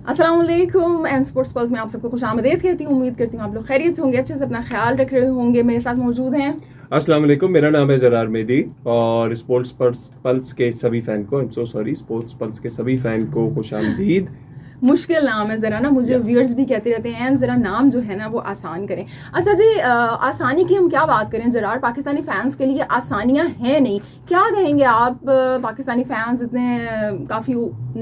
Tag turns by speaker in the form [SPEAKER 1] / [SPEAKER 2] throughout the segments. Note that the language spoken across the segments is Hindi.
[SPEAKER 1] अस्सलाम वालेकुम एंड स्पोर्ट्स पल्स में आप सबको खुशामदीद कहती हूँ। उम्मीद करती हूँ आप लोग खैरियत से होंगे, अच्छे से अपना ख्याल रख रहे होंगे। मेरे साथ मौजूद हैं
[SPEAKER 2] अस्सलाम वालेकुम, मेरा नाम है जरार मेहदी और स्पोर्ट्स पल्स के सभी फ़ैन को स्पोर्ट्स पल्स के सभी फ़ैन को खुशामदीद।
[SPEAKER 1] मुश्किल नाम है ज़रा ना, मुझे व्यूअर्स भी कहते रहते हैं ज़रा नाम जो है ना वो आसान करें। अच्छा जी, आसानी की हम क्या बात करें जरार, पाकिस्तानी फैंस के लिए आसानियां हैं नहीं। क्या कहेंगे आप, पाकिस्तानी फैंस इतने काफ़ी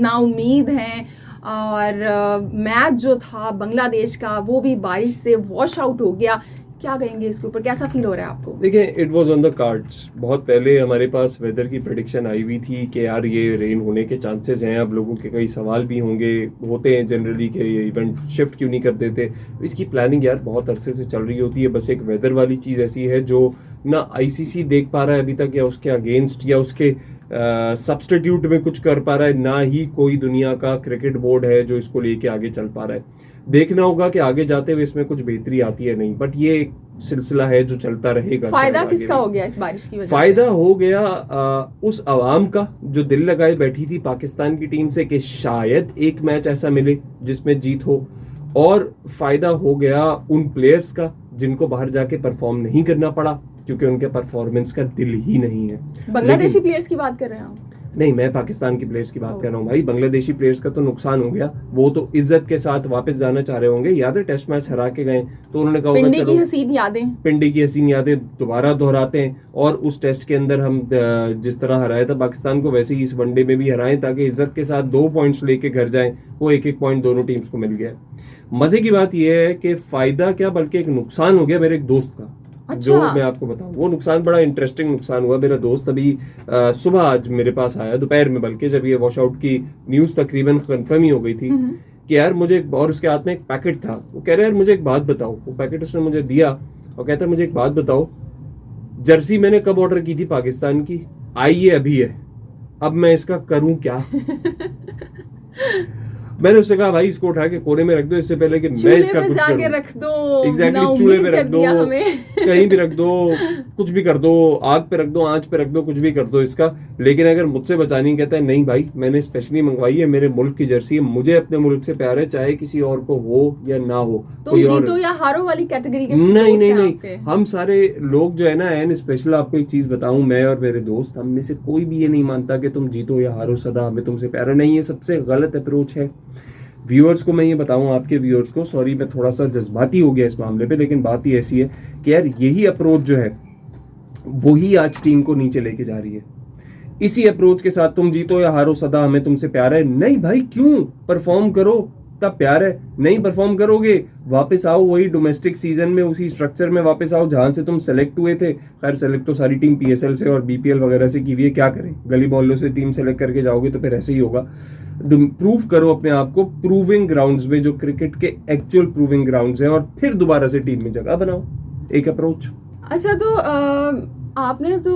[SPEAKER 1] नाउम्मीद हैं और मैच जो था बांग्लादेश का वो भी बारिश से वॉश आउट हो गया। क्या कहेंगे इसके ऊपर, कैसा फील हो रहा है आपको?
[SPEAKER 2] देखिए, it was on the cards. बहुत पहले हमारे पास वेदर की प्रेडिक्शन आई हुई थी कि यार ये रेन होने के चांसेस हैं। अब लोगों के कई सवाल भी होते हैं जनरली कि ये इवेंट शिफ्ट क्यों नहीं कर देते। इसकी प्लानिंग यार बहुत अरसे से चल रही होती है। बस एक वेदर वाली चीज़ ऐसी है जो ना आईसीसी देख पा रहा है अभी तक, या उसके अगेंस्ट या उसके सब्स्टिट्यूट में कुछ कर पा रहा है, ना ही कोई दुनिया का क्रिकेट बोर्ड है जो इसको लेके आगे चल पा रहा है। देखना होगा कि आगे जाते हुए इसमें कुछ बेहतरी आती है नहीं, बट ये एक सिलसिला है जो चलता रहेगा।
[SPEAKER 1] फायदा किसका हो गया इस बारिश की वजह से?
[SPEAKER 2] फायदा हो गया उस आवाम का जो दिल लगाए बैठी थी पाकिस्तान की टीम से कि शायद एक मैच ऐसा मिले जिसमें जीत हो, और फायदा हो गया उन प्लेयर्स का जिनको बाहर जाके परफॉर्म नहीं करना पड़ा क्योंकि उनके परफॉर्मेंस का दिल ही नहीं है।
[SPEAKER 1] बांग्लादेशी प्लेयर्स की बात कर रहे हैं आप?
[SPEAKER 2] नहीं, मैं पाकिस्तान की प्लेयर्स की बात कर रहा हूँ भाई। बांग्लादेशी प्लेयर्स का तो नुकसान हो गया, वो तो इज्जत के साथ वापस जाना चाह रहे होंगे। याद है टेस्ट मैच हरा के गए तो उन्होंने कहा
[SPEAKER 1] पिंडी की हसीन यादें,
[SPEAKER 2] पिंडी की हसीन यादें दोबारा दोहराते हैं, और उस टेस्ट के अंदर हम जिस तरह हराया था पाकिस्तान को वैसे ही इस वनडे में भी हराएं ताकि इज्जत के साथ 2 पॉइंट्स लेके घर जाएं। वो एक पॉइंट दोनों टीम्स को मिल गया। मजे की बात यह है कि फायदा क्या बल्कि एक नुकसान हो गया मेरे एक दोस्त का।
[SPEAKER 1] अच्छा।
[SPEAKER 2] जो मैं आपको बताऊं, वो नुकसान बड़ा इंटरेस्टिंग नुकसान हुआ। मेरा दोस्त अभी सुबह आज मेरे पास आया, दोपहर में बल्कि, जब ये वॉश आउट की न्यूज तकरीबन कंफर्म ही हो गई थी कि यार मुझे, और उसके हाथ में एक पैकेट था। वो कह रहा है यार मुझे एक बात बताओ। वो पैकेट उसने मुझे दिया और कहता है मुझे एक बात बताओ, जर्सी मैंने कब ऑर्डर की थी पाकिस्तान की, आई ये अभी है, अब मैं इसका करूं क्या? मैंने उससे कहा भाई इसको उठा के कोने में रख दो, इससे पहले कि मैं इसका कुछ करूं।
[SPEAKER 1] रख दो,
[SPEAKER 2] एग्जैक्टली, चूल्हे पे रख दो, कहीं भी रख दो, कुछ भी कर दो, आग पे रख दो, आंच पे रख दो, कुछ भी कर दो इसका। लेकिन अगर मुझसे बचानी, कहता है नहीं भाई मैंने स्पेशली मंगवाई है, मेरे मुल्क की जर्सी है, मुझे अपने मुल्क से प्यार है, चाहे किसी और को हो या ना हो।
[SPEAKER 1] तुम जीतो या हारो वाली कैटेगरी के
[SPEAKER 2] नहीं नहीं नहीं, हम सारे लोग जो है ना, एंड स्पेशल आपको एक चीज बताऊं, मैं और मेरे दोस्त, हम में से कोई भी ये नहीं मानता कि तुम जीतो या हारो, सदा हमें तुमसे प्यार है। नहीं, ये सबसे गलत अप्रोच है। व्यूअर्स को मैं ये बताऊं, आपके व्यूअर्स को, सॉरी मैं थोड़ा सा जज्बाती हो गया इस मामले पे, लेकिन बात ही ऐसी है कि यार यही अप्रोच जो है वही आज टीम को नीचे लेके जा रही है। इसी अप्रोच के साथ तुम जीतो या हारो सदा हमें तुमसे प्यार है। नहीं भाई, क्यों? परफॉर्म करो तब प्यार है। नहीं परफॉर्म करोगे, वापस आओ वही डोमेस्टिक सीजन में, उसी स्ट्रक्चर में वापस आओ जहां से तुम सेलेक्ट हुए थे। खैर सेलेक्ट तो सारी टीम पीएसएल से और बीपीएल वगैरह से की हुई है, क्या करें, गली मोहल्लों से टीम सेलेक्ट करके जाओगे तो फिर ऐसे ही होगा। प्रूव करो अपने आप को प्रूविंग ग्राउंड्स में, जो क्रिकेट के एक्चुअल प्रूविंग ग्राउंड्स हैं, और फिर दोबारा से टीम में जगह बनाओ। एक अप्रोच।
[SPEAKER 1] अच्छा, तो आपने तो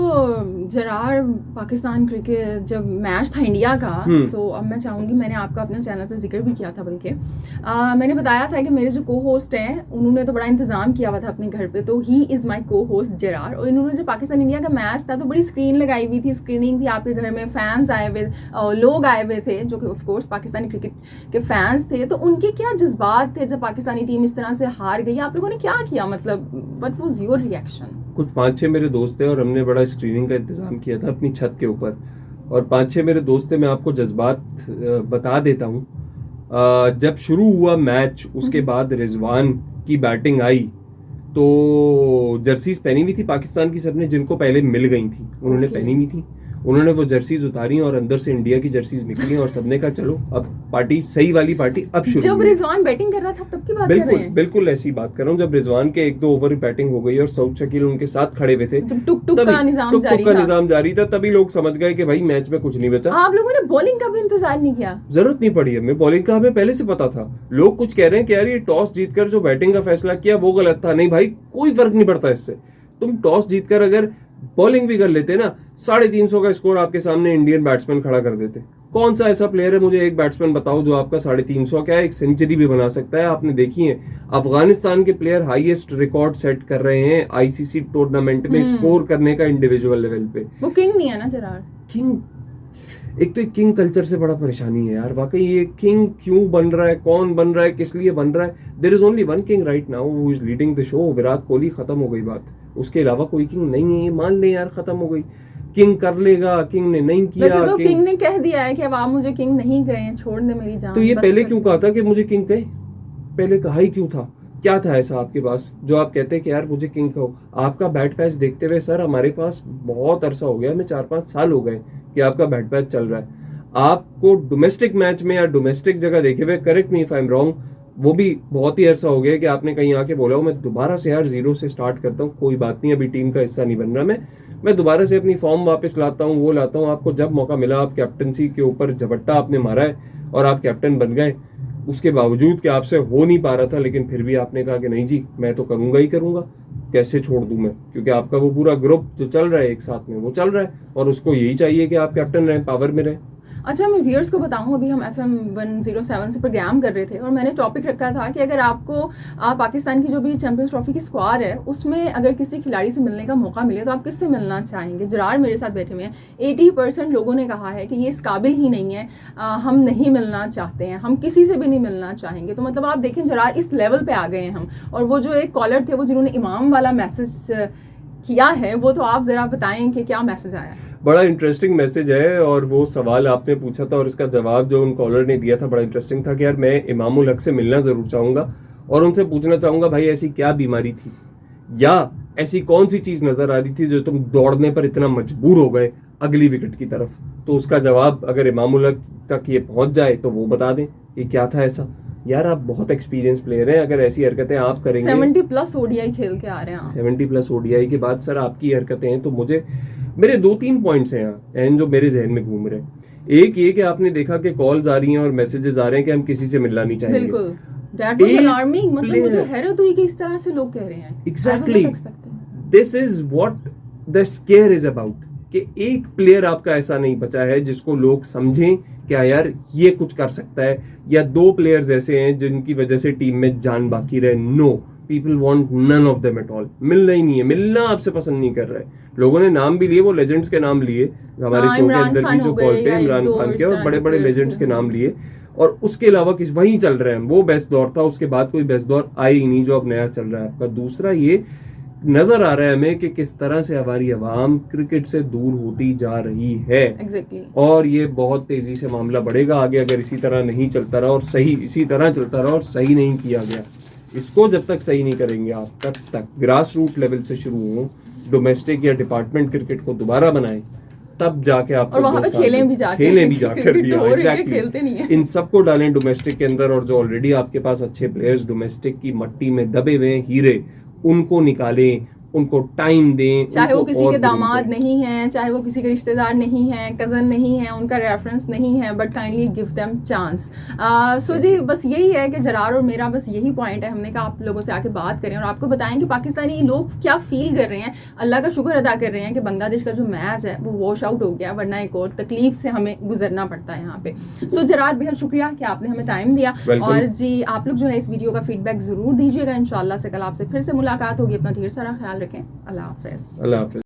[SPEAKER 1] जरार, पाकिस्तान क्रिकेट जब मैच था इंडिया का, सो अब मैं चाहूँगी, मैंने आपका अपने चैनल पर जिक्र भी किया था, बल्कि मैंने बताया था कि मेरे जो को होस्ट हैं उन्होंने तो बड़ा इंतज़ाम किया हुआ था अपने घर पे, तो ही इज़ माय को होस्ट जरार। और इन्होंने जो पाकिस्तान इंडिया का मैच था तो बड़ी स्क्रीन लगाई हुई थी, स्क्रीनिंग थी आपके घर में, फैंस आए हुए, लोग आए हुए थे जो कि ऑफकोर्स पाकिस्तानी क्रिकेट के फैंस थे। तो उनके क्या जज्बात थे जब पाकिस्तानी टीम इस तरह से हार गई? आप लोगों ने क्या किया, मतलब व्हाट वाज योर रिएक्शन?
[SPEAKER 2] कुछ 5-6 मेरे दोस्त थे और हमने बड़ा स्क्रीनिंग का इंतज़ाम किया था अपनी छत के ऊपर, और 5-6 मेरे दोस्त थे। मैं आपको जज्बात बता देता हूँ। जब शुरू हुआ मैच, उसके बाद रिजवान की बैटिंग आई तो जर्सीज पहनी हुई थी पाकिस्तान की सबने, जिनको पहले मिल गई थी उन्होंने पहनी हुई थी। उन्होंने वो जर्सीज उतारी और अंदर से इंडिया की जर्सीज निकली, और सबने कहा चलो अब पार्टी, सही वाली पार्टी अब शुरू।
[SPEAKER 1] जब रिजवान बैटिंग कर रहा था तब की बात कर रहे हैं?
[SPEAKER 2] बिल्कुल ऐसी बात कर रहा हूँ। जब रिजवान के 1-2 ओवर बैटिंग हो गई और सऊद शकील उनके साथ खड़े हुए थे,
[SPEAKER 1] टुक का निजाम
[SPEAKER 2] जारी था, तभी लोग समझ गए कि भाई मैच में कुछ नहीं बचा।
[SPEAKER 1] आप लोगों ने बॉलिंग का भी इंतजार नहीं किया?
[SPEAKER 2] जरूरत नहीं पड़ी हमें बॉलिंग का, हमें पहले से पता था। लोग कुछ कह रहे हैं कि यार ये टॉस जीतकर जो बैटिंग का फैसला किया वो गलत था। नहीं भाई, कोई फर्क नहीं पड़ता इससे। तुम टॉस जीतकर अगर बॉलिंग भी कर लेते ना, 350 का स्कोर आपके सामने इंडियन बैट्समैन खड़ा कर देते। कौन सा ऐसा प्लेयर है, मुझे एक बैट्समैन बताओ जो आपका 350 क्या एक सेंचुरी भी बना सकता है? आपने देखी है अफगानिस्तान के प्लेयर हाईएस्ट रिकॉर्ड सेट कर रहे हैं आईसीसी टूर्नामेंट में स्कोर करने का इंडिविजुअल लेवल पे।
[SPEAKER 1] वो किंग नहीं है ना जरार?
[SPEAKER 2] किंग एक तो किंग कल्चर से बड़ा परेशानी है यार वाकई। ये किंग क्यों बन रहा है, कौन बन रहा है, किस लिए बन रहा है? There is only one king right now who is leading the show, Virat Kohli. खत्म हो गई बात, उसके अलावा कोई किंग नहीं है। ये मान ले यार, खत्म हो गई। किंग कर लेगा, किंग ने नहीं किया।
[SPEAKER 1] वैसे तो किंग ने कह दिया है कि अब आप मुझे किंग नहीं कहें, छोड़ दे मेरी जान।
[SPEAKER 2] तो ये पहले क्यों कहा था कि मुझे किंग कहे? पहले कहा ही क्यों था? क्या था ऐसा आपके पास जो आप कहते हैं कि यार मुझे किंग कहो? आपका बैट पैच देखते हुए सर हमारे पास बहुत अरसा हो गया, हमें 4-5 साल हो गए कि आपका बैट पैच चल रहा है। आपको डोमेस्टिक मैच में या डोमेस्टिक जगह देखे हुए, correct me if I am wrong, वो भी बहुत ही अरसा हो गया कि आपने कहीं आके बोला हो मैं दोबारा से यार जीरो से स्टार्ट करता हूँ, कोई बात नहीं, अभी टीम का हिस्सा नहीं बन रहा मैं दोबारा से अपनी फॉर्म वापस लाता हूँ, वो लाता हूँ। आपको जब मौका मिला, आप कैप्टनसी के ऊपर झपट्टा आपने मारा है और आप कैप्टन बन गए, उसके बावजूद कि आपसे हो नहीं पा रहा था, लेकिन फिर भी आपने कहा कि नहीं जी मैं तो करूंगा ही करूंगा, कैसे छोड़ दूं मैं, क्योंकि आपका वो पूरा ग्रुप जो चल रहा है एक साथ में वो चल रहा है और उसको यही चाहिए कि आप कैप्टन रहें, पावर में रहें।
[SPEAKER 1] अच्छा, मैं व्यूअर्स को बताऊं, अभी हम FM 107 से प्रोग्राम कर रहे थे और मैंने टॉपिक रखा था कि अगर आपको पाकिस्तान की जो भी चैंपियंस ट्रॉफी की स्क्वाड है उसमें अगर किसी खिलाड़ी से मिलने का मौका मिले तो आप किससे मिलना चाहेंगे? जरार मेरे साथ बैठे हुए हैं। 80% लोगों ने कहा है कि ये इस काबिल ही नहीं है, हम नहीं मिलना चाहते हैं, हम किसी से भी नहीं मिलना चाहेंगे। तो मतलब आप देखें जरार इस लेवल पे आ गए हैं हम। और वो जो एक कॉलर थे वो जिन्होंने इमाम वाला मैसेज किया है, वो तो आप जरा बताएं कि क्या मैसेज आया है।
[SPEAKER 2] बड़ा इंटरेस्टिंग मैसेज है और वो सवाल आपने पूछा था और इसका जवाब जो उन कॉलर ने दिया था बड़ा इंटरेस्टिंग था कि यार मैं इमामुल हक से मिलना जरूर चाहूंगा और उनसे पूछना चाहूंगा भाई ऐसी क्या बीमारी थी या ऐसी कौन सी चीज नजर आ रही थी जो तुम दौड़ने पर इतना मजबूर हो गए अगली विकेट की तरफ। तो उसका जवाब अगर इमामुल हक तक ये पहुंच जाए तो वो बता दें कि क्या था ऐसा। यार आप बहुत एक्सपीरियंस प्लेयर हैं, अगर ऐसी हरकतें आप करेंगे,
[SPEAKER 1] 70+ ODI खेल के आ रहे हैं,
[SPEAKER 2] 70+ ODI के बाद सर आपकी हरकतें हैं, तो मुझे मेरे 2-3 पॉइंट्स हैं यहाँ जो मेरे जहन में घूम रहे हैं। एक ये कि आपने देखा कि कॉल्स आ रही हैं और मैसेजेस आ रहे हैं कि हम किसी से मिलना नहीं चाहेंगे।
[SPEAKER 1] बिल्कुल, दैट वाज अलार्मिंग। मतलब मुझे हैरत हुई कि इस तरह से लोग कह रहे हैं।
[SPEAKER 2] Exactly, this is what the square is about, कि एक प्लेयर आपका ऐसा नहीं बचा है जिसको लोग समझें क्या यार ये कुछ कर सकता है, या 2 प्लेयर्स ऐसे हैं जिनकी वजह से टीम में जान बाकी रहे। No, people want none of them at all. मिलना ही नहीं है, मिलना आपसे पसंद नहीं कर रहा है। लोगों ने नाम भी लिए, वो लेजेंड्स के नाम लिए हमारे शो के अंदर भी जो कॉल पे इमरान खान के और बड़े बड़े लेजेंड्स के नाम लिए, और उसके अलावा किस वहीं चल रहे हैं। वो बेस्ट दौर था, उसके बाद कोई बेस्ट दौर आया ही नहीं जो अब नया चल रहा है आपका। दूसरा ये नजर आ रहा है हमें कि किस तरह से हमारी आवाम क्रिकेट से दूर होती जा रही है।
[SPEAKER 1] Exactly.
[SPEAKER 2] और ये बहुत तेजी से मामला बढ़ेगा आगे अगर इसी तरह नहीं चलता रहा और सही इसी तरह चलता रहा और सही नहीं किया गया। इसको जब तक सही नहीं करेंगे आप, तब तक ग्रास रूट लेवल से शुरू हो, डोमेस्टिक या डिपार्टमेंट क्रिकेट को दोबारा बनाएं, तब जाके आप
[SPEAKER 1] और वहां पे खेलें भी जाकर
[SPEAKER 2] भी। एग्जैक्टली, इन सबको डालें डोमेस्टिक के अंदर, और जो ऑलरेडी आपके पास अच्छे प्लेयर्स डोमेस्टिक की मट्टी में दबे हुए हैं, हीरे, उनको निकालें, उनको टाइम दें।
[SPEAKER 1] चाहे वो किसी के दामाद नहीं है, चाहे वो किसी के रिश्तेदार नहीं है, कजन नहीं है, उनका रेफरेंस नहीं है, but kindly give them chance. So जी, बस यही है कि जरार और मेरा बस यही पॉइंट है। हमने कहा आप लोगों से आके बात करें और आपको बताएं कि पाकिस्तानी लोग क्या फील कर रहे हैं। अल्लाह का शुक्र अदा कर रहे हैं कि बांग्लादेश का जो मैच है वो वॉश आउट हो गया, वरना एक और तकलीफ से हमें गुजरना पड़ता है यहाँ पे। सो जरार, बेहद शुक्रिया कि आपने हमें टाइम दिया। और जी, आप लोग जो है इस वीडियो का फीडबैक जरूर दीजिएगा। इंशाल्लाह से कल आपसे फिर से मुलाकात होगी। अपना ढेर सारा ख्याल रखें। अल्लाह हाफिज़।